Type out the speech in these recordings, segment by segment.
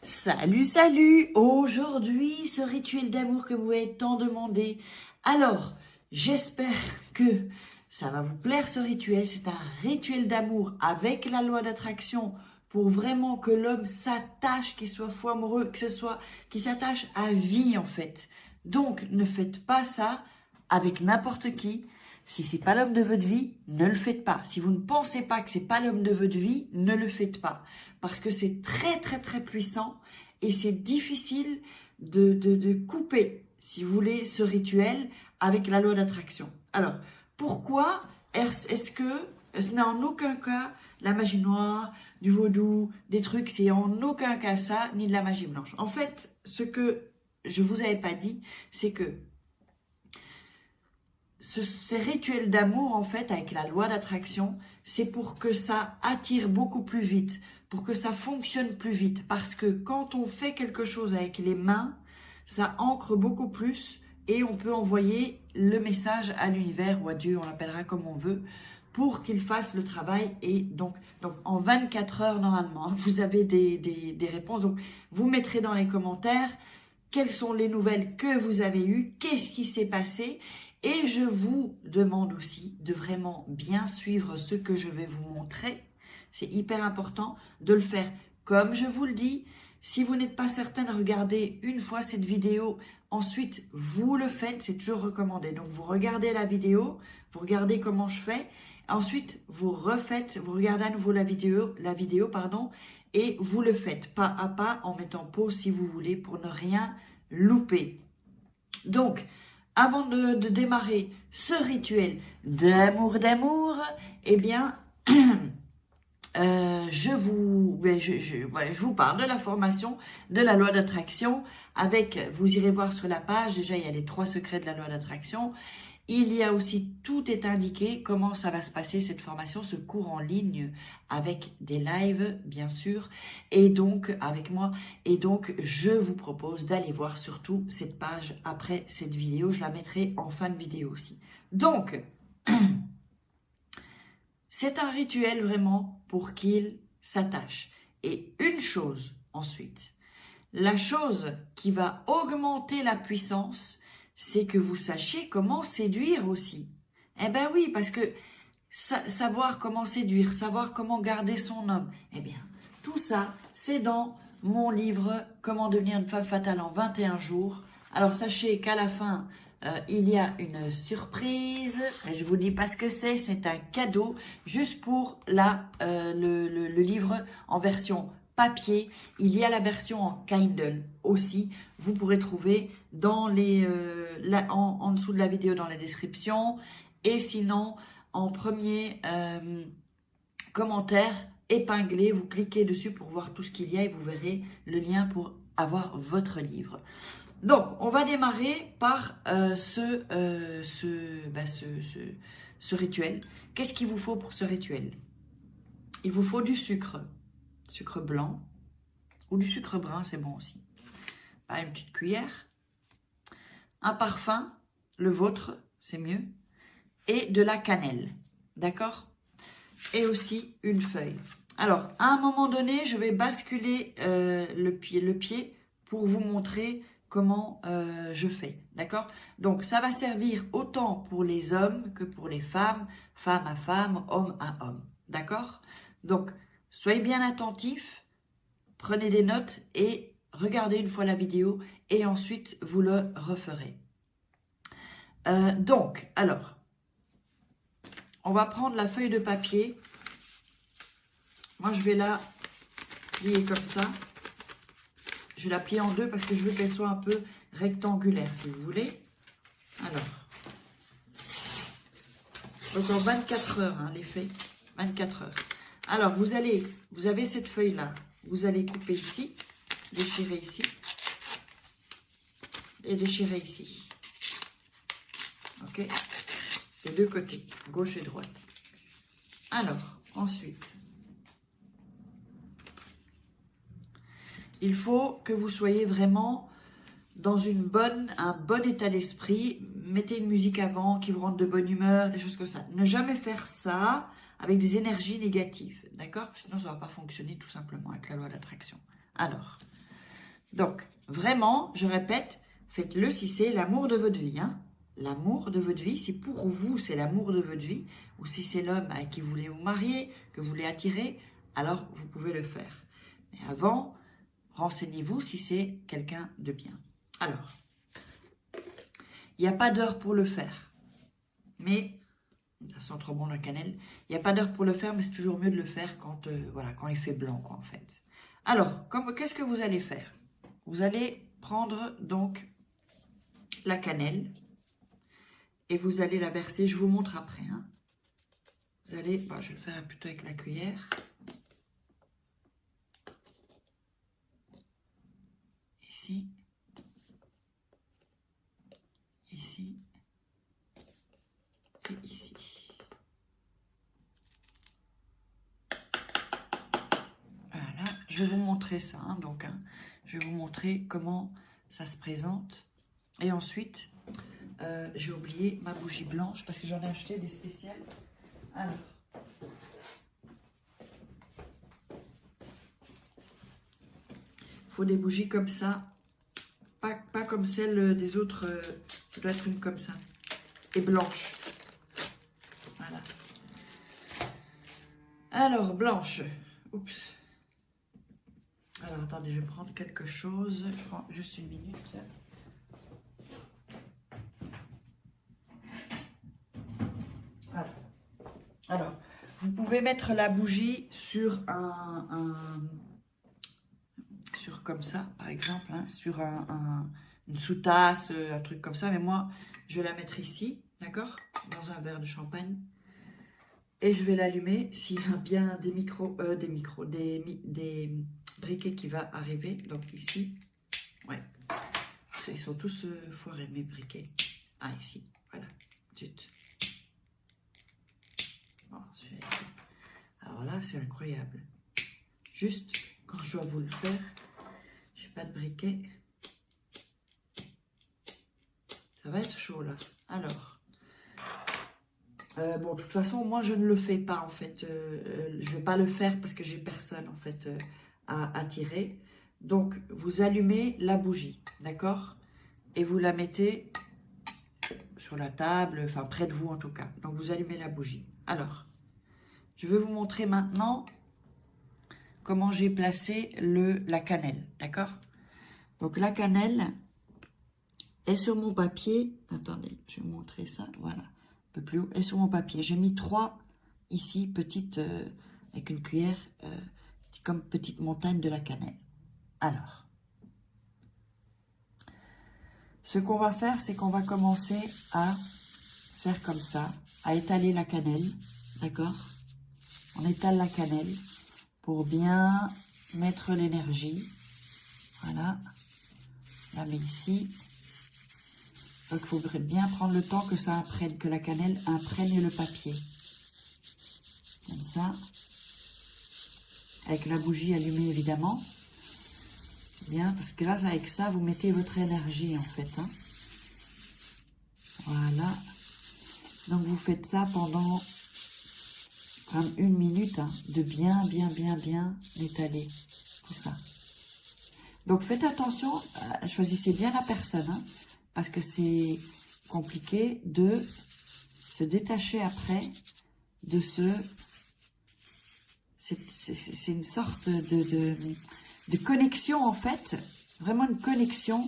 Salut, salut! Aujourd'hui, ce rituel d'amour que vous m'avez tant demandé. Alors, j'espère que ça va vous plaire ce rituel. C'est un rituel d'amour avec la loi d'attraction pour vraiment que l'homme s'attache, qu'il soit fou amoureux, qu'il s'attache à vie en fait. Donc, ne faites pas ça avec n'importe qui. Si c'est pas l'homme de votre vie, ne le faites pas. Si vous ne pensez pas que c'est pas l'homme de votre vie, ne le faites pas. Parce que c'est très très très puissant et c'est difficile de couper, si vous voulez, ce rituel avec la loi d'attraction. Alors, pourquoi est-ce que ce n'est en aucun cas la magie noire, du vaudou, des trucs, c'est en aucun cas ça, ni de la magie blanche. En fait, ce que je vous avais pas dit, c'est que ces rituels d'amour, en fait, avec la loi d'attraction, c'est pour que ça attire beaucoup plus vite, pour que ça fonctionne plus vite. Parce que quand on fait quelque chose avec les mains, ça ancre beaucoup plus et on peut envoyer le message à l'univers ou à Dieu, on l'appellera comme on veut, pour qu'il fasse le travail. Et donc en 24 heures, normalement, vous avez des réponses. Donc, vous mettrez dans les commentaires quelles sont les nouvelles que vous avez eues, qu'est-ce qui s'est passé. Et je vous demande aussi de vraiment bien suivre ce que je vais vous montrer. C'est hyper important de le faire comme je vous le dis. Si vous n'êtes pas certaine, regardez une fois cette vidéo. Ensuite, vous le faites, c'est toujours recommandé. Donc, vous regardez la vidéo, vous regardez comment je fais. Ensuite, vous refaites, vous regardez à nouveau la vidéo, et vous le faites pas à pas en mettant pause si vous voulez pour ne rien louper. Donc, avant de démarrer ce rituel d'amour, eh bien, je vous parle de la formation de la loi d'attraction. Vous irez voir sur la page, déjà il y a les 3 secrets de la loi d'attraction. Il y a aussi, tout est indiqué, comment ça va se passer cette formation, ce cours en ligne avec des lives, bien sûr, et donc avec moi. Et donc, je vous propose d'aller voir surtout cette page après cette vidéo. Je la mettrai en fin de vidéo aussi. Donc, c'est un rituel vraiment pour qu'il s'attache. Et une chose ensuite, la chose qui va augmenter la puissance, c'est que vous sachiez comment séduire aussi. Eh bien oui, parce que savoir comment séduire, savoir comment garder son homme, eh bien, tout ça, c'est dans mon livre « Comment devenir une femme fatale en 21 jours ». Alors, sachez qu'à la fin, il y a une surprise. Je vous dis pas ce que c'est un cadeau juste pour le livre en version papier. Il y a la version en Kindle aussi. Vous pourrez trouver dans en dessous de la vidéo dans la description. Et sinon, en premier commentaire épinglé, vous cliquez dessus pour voir tout ce qu'il y a et vous verrez le lien pour avoir votre livre. Donc, on va démarrer par ce rituel. Qu'est-ce qu'il vous faut pour ce rituel? Il vous faut du sucre blanc ou du sucre brun, c'est bon aussi. Une petite cuillère, un parfum, le vôtre, c'est mieux, et de la cannelle, d'accord? Et aussi une feuille. Alors, à un moment donné, je vais basculer le pied pour vous montrer comment je fais, d'accord? Donc, ça va servir autant pour les hommes que pour les femmes, femme à femme, homme à homme, d'accord? Donc, soyez bien attentifs, prenez des notes et regardez une fois la vidéo et ensuite vous le referez. Donc, alors, on va prendre la feuille de papier. Moi, je vais la plier comme ça. Je vais la plier en deux parce que je veux qu'elle soit un peu rectangulaire, si vous voulez. Alors, donc en 24 heures, hein, l'effet, 24 heures. Alors, vous avez cette feuille-là. Vous allez couper ici, déchirer ici, et déchirer ici. Ok? Des deux côtés, gauche et droite. Alors, ensuite, il faut que vous soyez vraiment dans un bon état d'esprit. Mettez une musique avant qui vous rende de bonne humeur, des choses comme ça. Ne jamais faire ça avec des énergies négatives, d'accord? Sinon, ça ne va pas fonctionner tout simplement avec la loi d'attraction. Alors, Donc, vraiment, je répète, faites-le si c'est l'amour de votre vie. Hein. L'amour de votre vie, si pour vous c'est l'amour de votre vie, ou si c'est l'homme avec qui vous voulez vous marier, que vous voulez attirer, alors vous pouvez le faire. Mais avant, renseignez-vous si c'est quelqu'un de bien. Alors, il n'y a pas d'heure pour le faire. Mais, ça sent trop bon la cannelle. Il n'y a pas d'heure pour le faire, mais c'est toujours mieux de le faire quand, voilà, quand il fait blanc, quoi, en fait. Alors, qu'est-ce que vous allez faire? Vous allez prendre donc la cannelle et vous allez la verser. Je vous montre après. Hein. Vous allez, je vais le faire plutôt avec la cuillère. Ici. Ici. Et ici. Voilà, je vais vous montrer ça. Hein, donc, je vais vous montrer comment ça se présente. Et ensuite, j'ai oublié ma bougie blanche parce que j'en ai acheté des spéciales. Alors, il faut des bougies comme ça. Pas comme celle des autres. Ça doit être une comme ça. Et blanche. Voilà. Alors, blanche. Oups. Alors, attendez, je vais prendre quelque chose. Je prends juste une minute. Voilà. Alors, vous pouvez mettre la bougie sur sur comme ça, par exemple, hein, sur une sous-tasse, un truc comme ça. Mais moi, je vais la mettre ici, d'accord? Dans un verre de champagne. Et je vais l'allumer s'il y a bien des briquets qui va arriver. Donc ici, ouais. Ils sont tous foirés, mes briquets. Ah, ici, voilà. Zut. Bon, alors là, c'est incroyable. Juste, quand je dois vous le faire, j'ai pas de briquet. Ça va être chaud, là. Alors, bon, de toute façon, moi, je ne le fais pas, en fait. Je vais pas le faire parce que j'ai personne, en fait, à attirer. Donc, vous allumez la bougie, d'accord? Et vous la mettez sur la table, enfin, près de vous, en tout cas. Donc, vous allumez la bougie. Alors, je vais vous montrer maintenant comment j'ai placé la cannelle, d'accord? Donc, la cannelle est sur mon papier. Attendez, je vais vous montrer ça, voilà. Un peu plus haut, est sur mon papier. J'ai mis 3 ici, petites, avec une cuillère, comme petite montagne de la cannelle. Alors, ce qu'on va faire, c'est qu'on va commencer à faire comme ça, à étaler la cannelle, d'accord? On étale la cannelle pour bien mettre l'énergie. Voilà, on la met ici. Donc, il faudrait bien prendre le temps que ça imprègne, que la cannelle imprègne le papier. Comme ça. Avec la bougie allumée, évidemment. Bien, parce que grâce avec ça, vous mettez votre énergie, en fait. Hein. Voilà. Donc, vous faites ça pendant 1 minute, hein, de bien étaler tout ça. Donc, faites attention, choisissez bien la personne, hein, parce que c'est compliqué de se détacher après de ce... C'est une sorte de connexion, en fait, vraiment une connexion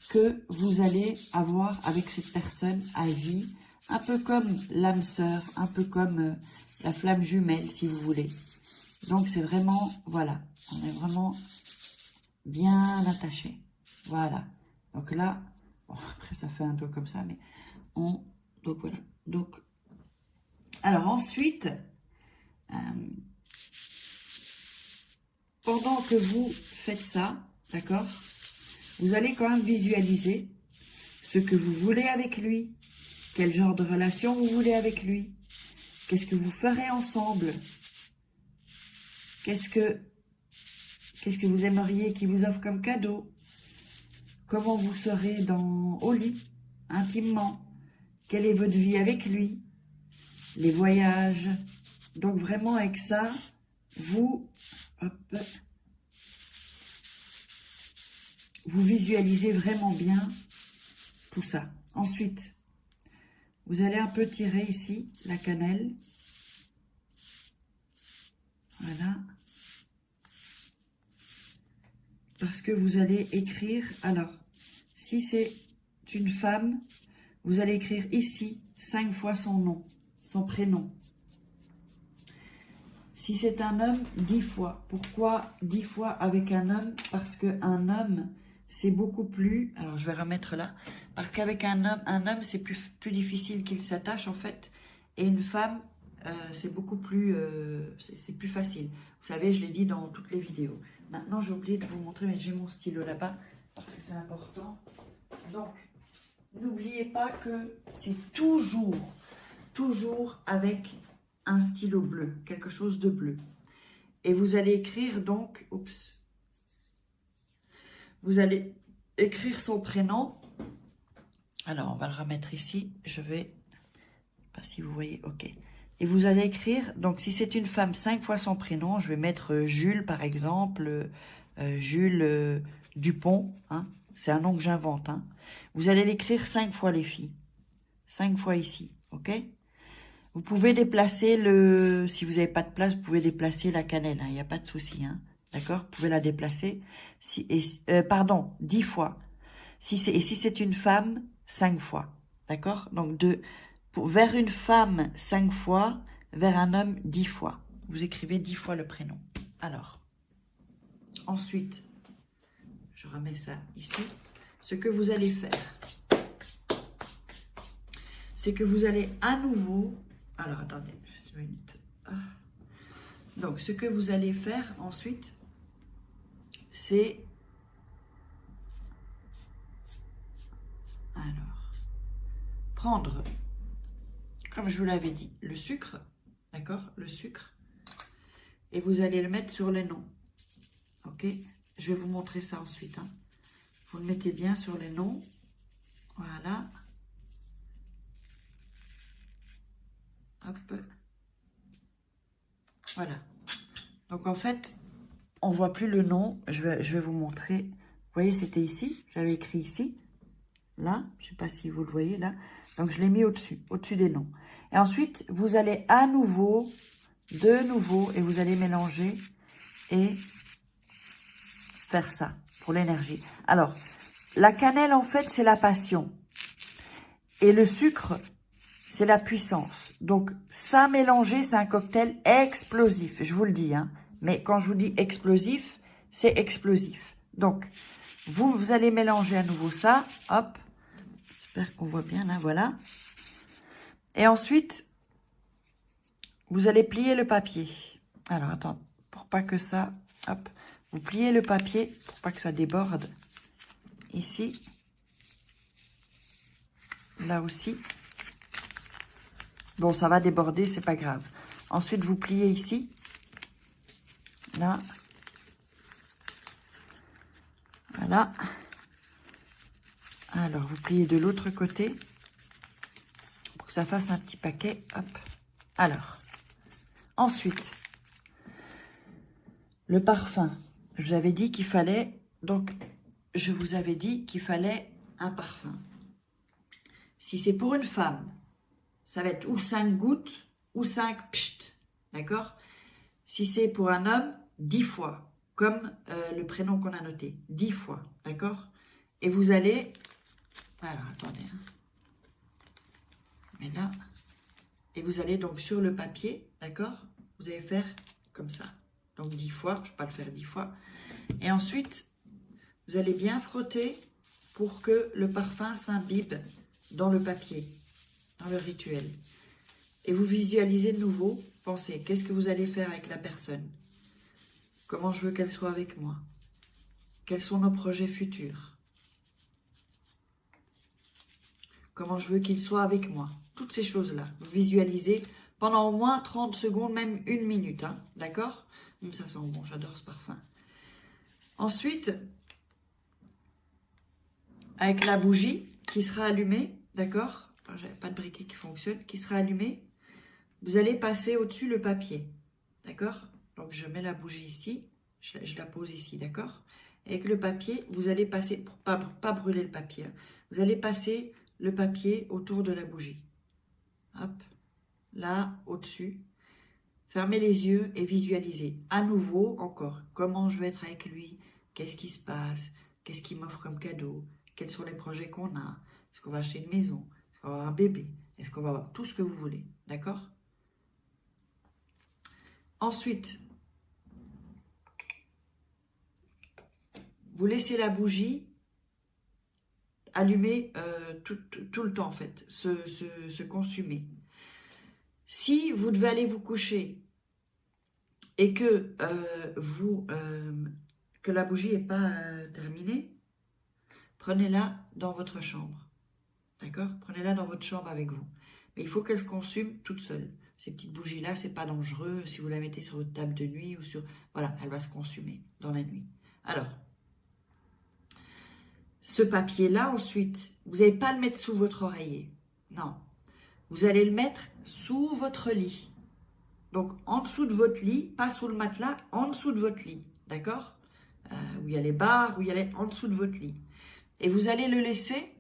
que vous allez avoir avec cette personne à vie, un peu comme l'âme sœur, un peu comme la flamme jumelle, si vous voulez. Donc, c'est vraiment, voilà, on est vraiment bien attaché. Voilà. Donc là, bon, après, ça fait un peu comme ça, mais donc voilà. Donc, alors ensuite, pendant que vous faites ça, d'accord, vous allez quand même visualiser ce que vous voulez avec lui, quel genre de relation vous voulez avec lui, qu'est-ce que vous ferez ensemble, qu'est-ce que vous aimeriez qu'il vous offre comme cadeau, comment vous serez au lit, intimement, quelle est votre vie avec lui, les voyages. Donc vraiment avec ça, vous... Hop. vous visualisez vraiment bien tout ça. Ensuite, vous allez un peu tirer ici la cannelle. Voilà. Parce que vous allez écrire, alors, si c'est une femme, vous allez écrire ici 5 fois son nom, son prénom. Si c'est un homme, 10 fois. Pourquoi 10 fois avec un homme? Parce qu'un homme, c'est beaucoup plus... Alors, je vais remettre là. Parce qu'avec un homme c'est plus difficile qu'il s'attache, en fait. Et une femme, c'est beaucoup plus... c'est plus facile. Vous savez, je l'ai dit dans toutes les vidéos. Maintenant, j'ai oublié de vous montrer, mais j'ai mon stylo là-bas, parce que c'est important. Donc, n'oubliez pas que c'est toujours avec un stylo bleu, quelque chose de bleu. Et vous allez écrire donc, oups, vous allez écrire son prénom. Alors, on va le remettre ici. Je vais, pas si vous voyez, ok. Et vous allez écrire, donc si c'est une femme, 5 fois son prénom. Je vais mettre Jules, par exemple, Jules Dupont. Hein, c'est un nom que j'invente. Hein. Vous allez l'écrire 5 fois, les filles. 5 fois ici, ok? Vous pouvez déplacer si vous n'avez pas de place, vous pouvez déplacer la cannelle, il n'y a pas de souci, hein, d'accord? Vous pouvez la déplacer, pardon, 10 fois. Et si c'est une femme, 5 fois, d'accord? Donc, vers une femme, 5 fois, vers un homme, 10 fois. Vous écrivez 10 fois le prénom. Alors, ensuite, je remets ça ici. Ce que vous allez faire, c'est que vous allez à nouveau... Alors, attendez, juste une minute. Donc, ce que vous allez faire ensuite, c'est... Alors, prendre, comme je vous l'avais dit, le sucre, d'accord? Le sucre. Et vous allez le mettre sur les noms. Ok? Je vais vous montrer ça ensuite. Hein. Vous le mettez bien sur les noms. Voilà. Hop. Voilà. Donc, en fait, on ne voit plus le nom. Je vais vous montrer. Vous voyez, c'était ici. J'avais écrit ici. Là. Je ne sais pas si vous le voyez, là. Donc, je l'ai mis au-dessus des noms. Et ensuite, vous allez de nouveau, et vous allez mélanger et faire ça pour l'énergie. Alors, la cannelle, en fait, c'est la passion. Et le sucre, c'est la puissance. Donc, ça mélangé, c'est un cocktail explosif. Je vous le dis, hein. Mais quand je vous dis explosif, c'est explosif. Donc, vous allez mélanger à nouveau ça. Hop. J'espère qu'on voit bien, là, voilà. Et ensuite, vous allez plier le papier. Alors, attends, pour pas que ça... Hop. Vous pliez le papier pour pas que ça déborde. Ici. Là aussi. Bon, ça va déborder, c'est pas grave. Ensuite, vous pliez ici. Là. Voilà. Alors, vous pliez de l'autre côté. Pour que ça fasse un petit paquet. Hop. Alors. Ensuite. Le parfum. Je vous avais dit qu'il fallait... Donc, je vous avais dit qu'il fallait un parfum. Si c'est pour une femme, ça va être ou 5 gouttes ou 5 pcht. D'accord? Si c'est pour un homme, 10 fois. Comme le prénom qu'on a noté. 10 fois. D'accord? Et vous allez... Alors, attendez. Mais là... Et vous allez donc sur le papier, d'accord? Vous allez faire comme ça. Donc 10 fois. Je ne vais pas le faire 10 fois. Et ensuite, vous allez bien frotter pour que le parfum s'imbibe dans le papier, dans le rituel. Et vous visualisez de nouveau, pensez, qu'est-ce que vous allez faire avec la personne? Comment je veux qu'elle soit avec moi? Quels sont nos projets futurs? Comment je veux qu'il soit avec moi? Toutes ces choses-là, vous visualisez pendant au moins 30 secondes, même 1 minute, hein, d'accord? Même ça sent bon, j'adore ce parfum. Ensuite, avec la bougie qui sera allumée, d'accord? J'avais pas de briquet qui fonctionne, qui sera allumée. Vous allez passer au-dessus le papier, d'accord? Donc, je mets la bougie ici, je la pose ici, d'accord? avec le papier, vous allez passer, pour pas brûler le papier, hein, vous allez passer le papier autour de la bougie. Hop, là, au-dessus. Fermez les yeux et visualisez. À nouveau, encore, comment je vais être avec lui, qu'est-ce qui se passe, qu'est-ce qu'il m'offre comme cadeau, quels sont les projets qu'on a, est-ce qu'on va acheter une maison, est-ce qu'on va avoir un bébé, est-ce qu'on va avoir tout ce que vous voulez, d'accord? Ensuite, vous laissez la bougie allumée tout le temps, en fait, se consumer. Si vous devez aller vous coucher et que, que la bougie n'est pas terminée, prenez-la dans votre chambre. D'accord? Prenez-la dans votre chambre avec vous. Mais il faut qu'elle se consume toute seule. Ces petites bougies-là, c'est pas dangereux. Si vous la mettez sur votre table de nuit ou sur... Voilà, elle va se consumer dans la nuit. Alors, ce papier-là, ensuite, vous n'allez pas le mettre sous votre oreiller. Non. Vous allez le mettre sous votre lit. Donc, en dessous de votre lit, pas sous le matelas, en dessous de votre lit. D'accord? Où il y a les barres, où il y a les... en dessous de votre lit. Et vous allez le laisser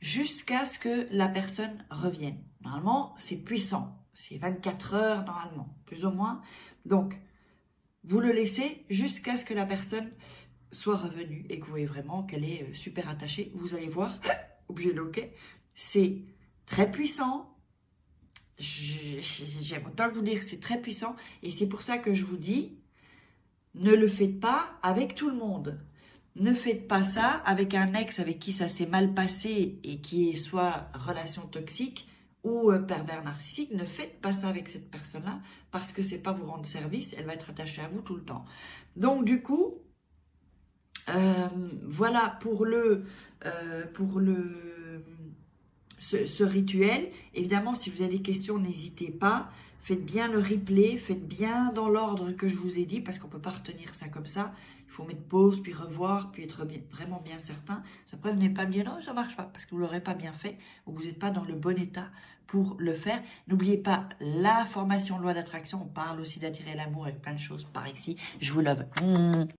jusqu'à ce que la personne revienne. Normalement, c'est puissant. C'est 24 heures, normalement, plus ou moins. Donc, vous le laissez jusqu'à ce que la personne soit revenue et que vous voyez vraiment qu'elle est super attachée. Vous allez voir, obligé de OK, c'est très puissant. J'aime autant vous dire que c'est très puissant. Et c'est pour ça que je vous dis, ne le faites pas avec tout le monde. Ne faites pas ça avec un ex avec qui ça s'est mal passé et qui est soit relation toxique ou pervers narcissique. Ne faites pas ça avec cette personne-là parce que c'est pas vous rendre service. Elle va être attachée à vous tout le temps. Donc du coup, voilà pour ce rituel. Évidemment, si vous avez des questions, n'hésitez pas. Faites bien le replay, faites bien dans l'ordre que je vous ai dit, parce qu'on ne peut pas retenir ça comme ça. Il faut mettre pause, puis revoir, puis être vraiment bien certain. Ça après, vous n'êtes pas bien, non, ça ne marche pas, parce que vous ne l'aurez pas bien fait, ou vous n'êtes pas dans le bon état pour le faire. N'oubliez pas la formation loi d'attraction. On parle aussi d'attirer l'amour avec plein de choses par ici. Je vous love.